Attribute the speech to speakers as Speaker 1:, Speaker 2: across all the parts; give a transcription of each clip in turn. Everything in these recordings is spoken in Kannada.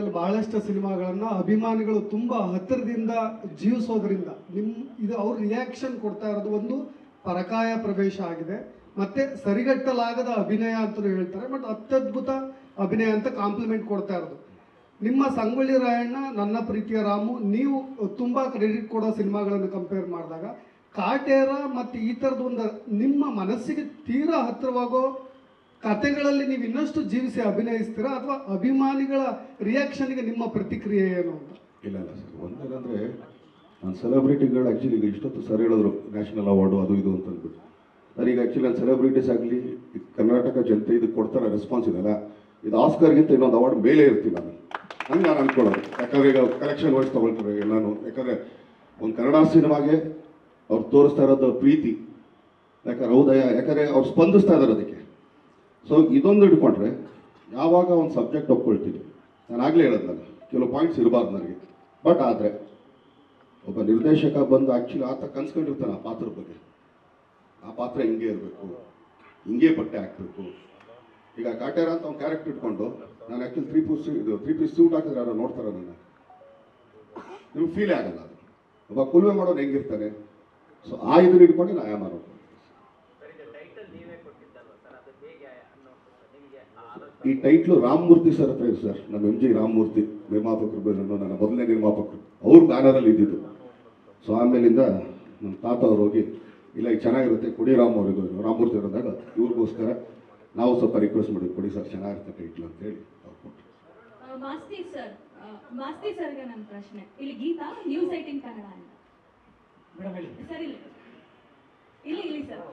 Speaker 1: ಕಾಲದಲ್ಲಿ ಬಹಳಷ್ಟು ಸಿನಿಮಾಗಳನ್ನು ಅಭಿಮಾನಿಗಳು ತುಂಬ ಹತ್ತಿರದಿಂದ ಜೀವಿಸೋದ್ರಿಂದ ಇದು ಅವ್ರ ರಿಯಾಕ್ಷನ್ ಕೊಡ್ತಾ ಇರೋದು ಒಂದು ಪರಕಾಯ ಪ್ರವೇಶ ಆಗಿದೆ. ಮತ್ತೆ ಸರಿಗಟ್ಟಲಾಗದ ಅಭಿನಯ ಅಂತಲೂ ಹೇಳ್ತಾರೆ, ಬಟ್ ಅತ್ಯದ್ಭುತ ಅಭಿನಯ ಅಂತ ಕಾಂಪ್ಲಿಮೆಂಟ್ ಕೊಡ್ತಾ ಇರೋದು. ನಿಮ್ಮ ಸಂಗೊಳ್ಳಿ ರಾಯಣ್ಣ, ನನ್ನ ಪ್ರೀತಿಯ ರಾಮು, ನೀವು ತುಂಬ ಕ್ರೆಡಿಟ್ ಕೊಡೋ ಸಿನಿಮಾಗಳನ್ನು ಕಂಪೇರ್ ಮಾಡಿದಾಗ ಕಾಟೇರ ಮತ್ತು ಈ ಥರದ್ದು ಒಂದು ನಿಮ್ಮ ಮನಸ್ಸಿಗೆ ತೀರಾ ಹತ್ತಿರವಾಗೋ ಕಥೆಗಳಲ್ಲಿ ನೀವು ಇನ್ನಷ್ಟು ಜೀವಿಸಿ ಅಭಿನಯಿಸ್ತೀರಾ, ಅಥವಾ ಅಭಿಮಾನಿಗಳ ರಿಯಾಕ್ಷನ್ಗೆ ನಿಮ್ಮ ಪ್ರತಿಕ್ರಿಯೆ ಏನು ಅಂತ?
Speaker 2: ಇಲ್ಲ ಸರ್, ಒಂದೇನಂದರೆ ನಾನು ಸೆಲೆಬ್ರಿಟಿಗಳು ಆ್ಯಕ್ಚುಲಿ ಈಗ ಇಷ್ಟೊತ್ತು ಸರ್ ಹೇಳಿದ್ರು ನ್ಯಾಷನಲ್ ಅವಾರ್ಡು ಅದು ಇದು ಅಂತ ಅಂದ್ಬಿಟ್ಟು. ನನಗೆ ಆ್ಯಕ್ಚುಲಿ ನಾನು ಸೆಲೆಬ್ರಿಟೀಸ್ ಆಗಲಿ ಕರ್ನಾಟಕ ಜನತೆ ಇದಕ್ಕೆ ಕೊಡ್ತಾರೆ ರೆಸ್ಪಾನ್ಸ್ ಇದೆಲ್ಲ, ಇದು ಆಸ್ಕರ್ಗಿಂತ ಇನ್ನೊಂದು ಅವಾರ್ಡ್ ಮೇಲೆ ಇರ್ತೀನಿ ನಾನು, ಹಂಗೆ ನಾನು ಅಂದ್ಕೊಳ್ಳೋದು. ಯಾಕಂದರೆ ಈಗ ಕಲೆಕ್ಷನ್ ವೈಸ್ ತೊಗೊಳ್ತಾರೆ ನಾನು, ಯಾಕಂದರೆ ಒಂದು ಕನ್ನಡ ಸಿನಿಮಾಗೆ ಅವ್ರು ತೋರಿಸ್ತಾ ಇರೋದು ಪ್ರೀತಿ, ಯಾಕಂದ್ರೆ ಹೌದಯ, ಯಾಕಂದರೆ ಅವ್ರು ಸ್ಪಂದಿಸ್ತಾ ಇದ್ದಾರೆ ಅದಕ್ಕೆ. ಸೊ ಇದೊಂದು ಹಿಡ್ಕೊಂಡ್ರೆ ಯಾವಾಗ ಒಂದು ಸಬ್ಜೆಕ್ಟ್ ಒಪ್ಕೊಳ್ತೀನಿ, ನಾನು ಆಗಲೇ ಹೇಳೋದಲ್ಲ ಕೆಲವು ಪಾಯಿಂಟ್ಸ್ ಇರಬಾರ್ದು ನನಗೆ, ಬಟ್ ಆದರೆ ಒಬ್ಬ ನಿರ್ದೇಶಕ ಬಂದು ಆ್ಯಕ್ಚುಲಿ ಆತ ಕನ್ಸ್ಕೊಂಡಿರ್ತಾನೆ ಆ ಪಾತ್ರದ ಬಗ್ಗೆ, ಆ ಪಾತ್ರ ಹಿಂಗೆ ಇರಬೇಕು, ಹಿಂಗೆ ಬಟ್ಟೆ ಹಾಕಬೇಕು. ಈಗ ಕಾಟೇರ ಅಂತ ಒಂದು ಕ್ಯಾರೆಕ್ಟರ್ ಇಟ್ಕೊಂಡು ನಾನು ಆ್ಯಕ್ಚುಲಿ ತ್ರೀ ಪೀಸ್ ಸೂಟ್ ಹಾಕಿದ್ರೆ ಯಾರೋ ನೋಡ್ತಾರೆ ನನ್ನ, ನಿಮ್ಗೆ ಫೀಲೇ ಆಗಲ್ಲ ಅದು. ಒಬ್ಬ ಕುಲ್ವೆ ಮಾಡೋನು ಹೆಂಗಿರ್ತಾನೆ, ಸೊ ಆ ಇದನ್ನ ಇಟ್ಕೊಂಡು ನಾ ಮಾಡೋದು. ಈ ಟೈಟ್ಲು ರಾಮಮೂರ್ತಿ ಸರ್ ಹತ್ರ ಇದೆ ಸರ್, ನಮ್ಮ MG ರಾಮಮೂರ್ತಿ ನಿರ್ಮಾಪಕರು, ನನ್ನ ಮೊದಲನೇ ನಿರ್ಮಾಪಕರು, ಅವ್ರ ಬ್ಯಾನರಲ್ಲಿ ಇದ್ದಿದ್ದು. ಸೊ ಆಮೇಲಿಂದ ನಮ್ಮ ತಾತ ಅವ್ರು ಹೋಗಿ ಇಲ್ಲ ಈಗ ಚೆನ್ನಾಗಿರುತ್ತೆ ಕೊಡಿ ಅವ್ರಿಗೂ ರಾಮಮೂರ್ತಿ ಅವರಂದಾಗ ಇವ್ರಿಗೋಸ್ಕರ ನಾವು ಸ್ವಲ್ಪ ರಿಕ್ವೆಸ್ಟ್ ಮಾಡಿದ್ವಿ, ಕೊಡಿ ಸರ್ ಚೆನ್ನಾಗಿರುತ್ತೆ ಟೈಟ್ಲು ಅಂತ ಹೇಳಿ ಅವ್ರು ಕೊಟ್ಟರು.
Speaker 3: ಮಾಸ್ತಿ ಸರ್ಗೆ ನನ್ನ ಪ್ರಶ್ನೆ, ಇಲ್ಲಿ ಗೀತಾ ನ್ಯೂಸ್ 18 ಕನ್ನಡ ಅಂತ ಸರ್, ಇಲ್ಲಿ ಸರ್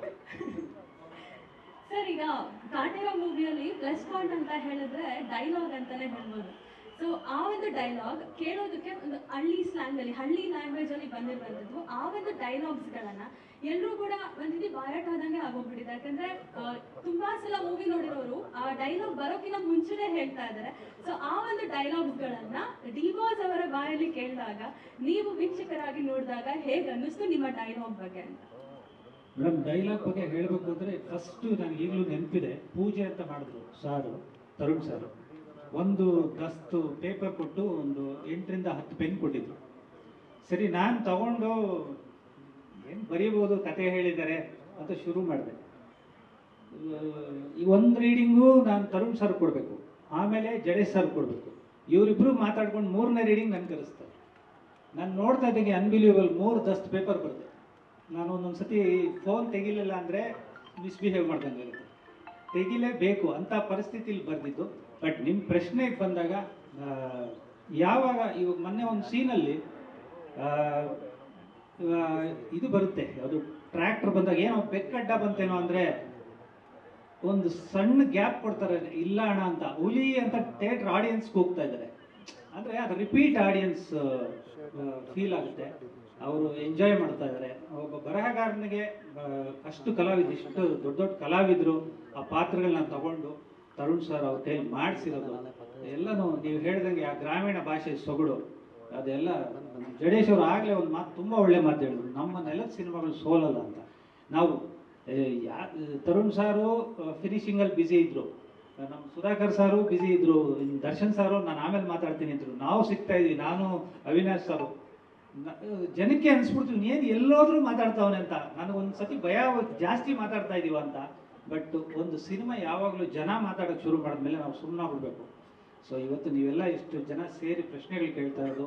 Speaker 3: ಸರ್, ಈಗ ಕಾಟೇರ ಮೂವಿಯಲ್ಲಿ ಪ್ಲಸ್ ಪಾಯಿಂಟ್ ಅಂತ ಹೇಳಿದ್ರೆ ಡೈಲಾಗ್ ಅಂತಾನೆ ಹೇಳ್ಬೋದು. ಸೊ ಆ ಒಂದು ಡೈಲಾಗ್ ಕೇಳೋದಕ್ಕೆ ಒಂದು ಹಳ್ಳಿ ಸ್ಲ್ಯಾಂಗ್ ಅಲ್ಲಿ, ಹಳ್ಳಿ ಲ್ಯಾಂಗ್ವೇಜ್ ಅಲ್ಲಿ ಬಂದಿರುವಂಥದ್ದು. ಆ ಒಂದು ಡೈಲಾಗ್ಸ್ಗಳನ್ನ ಎಲ್ಲರೂ ಕೂಡ ಒಂದು ರೀತಿ ಬಾಯಾಟ ಆದಂಗೆ ಆಗೋಗ್ಬಿಟ್ಟಿದೆ. ಯಾಕಂದ್ರೆ ತುಂಬಾ ಸಲ ಮೂವಿ ನೋಡಿರೋರು ಆ ಡೈಲಾಗ್ ಬರೋಕಿನ ಮುಂಚೆನೆ ಹೇಳ್ತಾ ಇದ್ದಾರೆ. ಸೊ ಆ ಒಂದು ಡೈಲಾಗ್ಸ್ಗಳನ್ನ ಡಿವಾಸ್ ಅವರ ಬಾಯಲ್ಲಿ ಕೇಳಿದಾಗ, ನೀವು ವೀಕ್ಷಕರಾಗಿ ನೋಡಿದಾಗ ಹೇಗೆ ಅನ್ನಿಸ್ತು ನಿಮ್ಮ ಡೈಲಾಗ್ ಬಗ್ಗೆ ಅಂತ?
Speaker 4: ಮೇಡಮ್, ಡೈಲಾಗ್ ಬಗ್ಗೆ ಹೇಳಬೇಕು ಅಂದರೆ ಫಸ್ಟು ನನಗೆ ಈಗಲೂ ನೆನಪಿದೆ, ಪೂಜೆ ಅಂತ ಮಾಡಿದ್ರು ಸಾರು, ತರುಣ್ ಸರ್. ಒಂದು ದಸ್ತು ಪೇಪರ್ ಕೊಟ್ಟು ಒಂದು 8 ರಿಂದ 10 ಪೆನ್ ಕೊಟ್ಟಿದ್ರು. ಸರಿ, ನಾನು ತಗೊಂಡು ಏನು ಬರೀಬೋದು, ಕತೆ ಹೇಳಿದ್ದಾರೆ ಅಂತ ಶುರು ಮಾಡಿದೆ. ಈ ಒಂದು ರೀಡಿಂಗು ನಾನು ತರುಣ್ ಸರ್ ಕೊಡಬೇಕು, ಆಮೇಲೆ ಜಡೇಶ್ ಸರ್ ಕೊಡಬೇಕು. ಇವರಿಬ್ಬರು ಮಾತಾಡ್ಕೊಂಡು 3ನೇ ರೀಡಿಂಗ್ ನಾನು ಕರೆಸ್ತಾರೆ. ನಾನು ನೋಡ್ತಾ ಇದ್ದಂಗೆ ಅನ್ಬಿಲೀವಬಲ್ 3 ದಸ್ತ್ ಪೇಪರ್ ಬರುತ್ತೆ. ನಾನು ಒಂದೊಂದು ಸತಿ ಫೋನ್ ತೆಗಿಲಿಲ್ಲ ಅಂದರೆ ಮಿಸ್ಬಿಹೇವ್ ಮಾಡ್ದಂಗೆ ಆಗುತ್ತೆ, ತೆಗಿಲೇಬೇಕು ಅಂಥ ಪರಿಸ್ಥಿತಿಲಿ ಬರೆದಿದ್ದು. ಬಟ್ ನಿಮ್ಮ ಪ್ರಶ್ನೆಗೆ ಬಂದಾಗ, ಯಾವಾಗ ಇವಾಗ ಮೊನ್ನೆ ಒಂದು ಸೀನಲ್ಲಿ ಇದು ಬರುತ್ತೆ, ಅದು ಟ್ರ್ಯಾಕ್ಟರ್ ಬಂದಾಗ ಏನೋ ಬೆಕ್ಕಡ್ಡ ಬಂತೇನೋ ಅಂದರೆ ಒಂದು ಸಣ್ಣ ಗ್ಯಾಪ್ ಕೊಡ್ತಾರೆ, ಇಲ್ಲ ಅಣ್ಣ ಅಂತ, ಹುಲಿ ಅಂತ ಥಿಯೇಟ್ರ್ ಆಡಿಯನ್ಸ್ಗೆ ಹೋಗ್ತಾ ಇದ್ದಾರೆ. ಅಂದರೆ ಅದು ರಿಪೀಟ್ ಆಡಿಯನ್ಸ್ ಫೀಲ್ ಆಗುತ್ತೆ, ಅವರು ಎಂಜಾಯ್ ಮಾಡ್ತಾ ಇದ್ದಾರೆ. ಒಬ್ಬ ಬರಹಗಾರನಿಗೆ ಅಷ್ಟು ಕಲಾವಿದ್ರು, ಇಷ್ಟು ದೊಡ್ಡ ದೊಡ್ಡ ಕಲಾವಿದರು ಆ ಪಾತ್ರಗಳನ್ನ ತಗೊಂಡು ತರುಣ್ ಸರ್ ಅವ್ರ ಕೈಲಿ ಮಾಡಿಸಿರೋದು ಎಲ್ಲನೂ ನೀವು ಹೇಳ್ದಂಗೆ ಆ ಗ್ರಾಮೀಣ ಭಾಷೆ ಸೊಗಡು ಅದೆಲ್ಲ. ಜಡೇಶ್ ಅವರು ಆಗಲೇ ಒಂದು ಮಾತು, ತುಂಬ ಒಳ್ಳೆ ಮಾತು ಹೇಳಿದ್ರು, ನಮ್ಮ ನೆಲದ ಸಿನಿಮಾಗಳು ಸೋಲಲ್ಲ ಅಂತ. ನಾವು ತರುಣ್ ಸಾರು ಫಿನಿಶಿಂಗಲ್ಲಿ ಬ್ಯುಸಿ ಇದ್ರು, ನಮ್ಮ ಸುಧಾಕರ್ ಸಾರು ಬ್ಯುಸಿ ಇದ್ರು, ದರ್ಶನ್ ಸಾರು ನಾನು ಆಮೇಲೆ ಮಾತಾಡ್ತೀನಿ ಅಂದರು. ನಾವು ಸಿಗ್ತಾ ಇದ್ವಿ, ನಾನು ಅವಿನಾಶ್ ಸಾರು. ಜನಕ್ಕೆ ಅನಿಸ್ಬಿಡ್ತೀವಿ ಏನು ಎಲ್ಲೋದ್ರೂ ಮಾತಾಡ್ತಾವನೆ ಅಂತ. ನನಗೊಂದು ಸತಿ ಭಯ, ಜಾಸ್ತಿ ಮಾತಾಡ್ತಾ ಇದೀವ ಅಂತ. ಬಟ್ ಒಂದು ಸಿನಿಮಾ ಯಾವಾಗಲೂ ಜನ ಮಾತಾಡೋಕ್ಕೆ ಶುರು ಮಾಡಿದ್ಮೇಲೆ ನಾವು ಸುಮ್ಮನಾಗ್ಬಿಡ್ಬೇಕು. ಸೊ ಇವತ್ತು ನೀವೆಲ್ಲ ಇಷ್ಟು ಜನ ಸೇರಿ ಪ್ರಶ್ನೆಗಳು ಕೇಳ್ತಾ ಇರೋದು,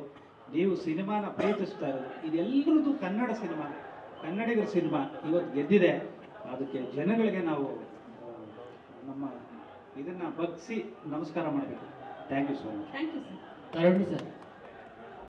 Speaker 4: ನೀವು ಸಿನಿಮಾನ ಪ್ರೀತಿಸ್ತಾ ಇರೋದು, ಇದೆಲ್ಲರದ್ದು ಕನ್ನಡ ಸಿನಿಮಾ, ಕನ್ನಡಿಗರ ಸಿನಿಮಾ ಇವತ್ತು ಗೆದ್ದಿದೆ. ಅದಕ್ಕೆ ಜನಗಳಿಗೆ ನಾವು ನಮ್ಮ ಇದನ್ನು ಬಗ್ಗಿಸಿ ನಮಸ್ಕಾರ ಮಾಡಬೇಕು. Thank you so much.
Speaker 3: Thank you sir.
Speaker 5: Tarun sir.